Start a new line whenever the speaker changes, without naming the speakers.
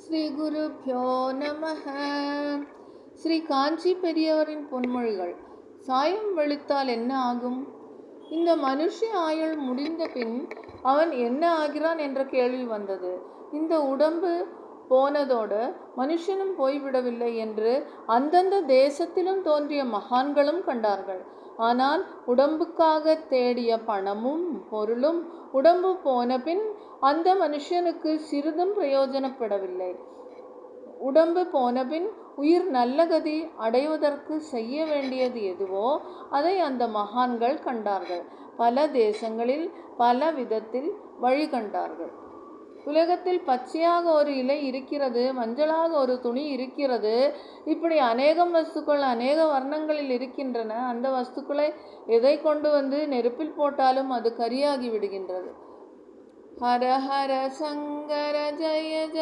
ஸ்ரீ குருப்யோ நமஹ. ஸ்ரீ காஞ்சி பெரியவரின் பொன்மொழிகள். சாயம் வெளுத்தால் என்ன ஆகும்? இந்த மனுஷ ஆயுள் முடிந்த பின் அவன் என்ன ஆகிறான் என்ற கேள்வி வந்தது. இந்த உடம்பு போனதோடு மனுஷனும் போய்விடவில்லை என்று அந்தந்த தேசத்திலும் தோன்றிய மகான்களும் கண்டார்கள். ஆனால் உடம்புக்காக தேடிய பணமும் பொருளும் உடம்பு போன பின் அந்த மனுஷனுக்கு சிறிதும் பிரயோஜனப்படவில்லை. உடம்பு போனபின் உயிர் நல்ல கதி அடைவதற்கு செய்ய வேண்டியது எதுவோ அதை அந்த மகான்கள் கண்டார்கள். பல தேசங்களில் பல விதத்தில் வழி கண்டார்கள். உலகத்தில் பச்சையாக ஒரு இலை இருக்கிறது, மஞ்சளாக ஒரு துணி இருக்கிறது, இப்படி அநேகம் வஸ்துக்கள் அநேக வர்ணங்களில் இருக்கின்றன. அந்த வஸ்துக்களை எதை கொண்டு வந்து நெருப்பில் போட்டாலும் அது கரியாகி விடுகின்றது. ஹர ஹர சங்கர ஜய ஜய.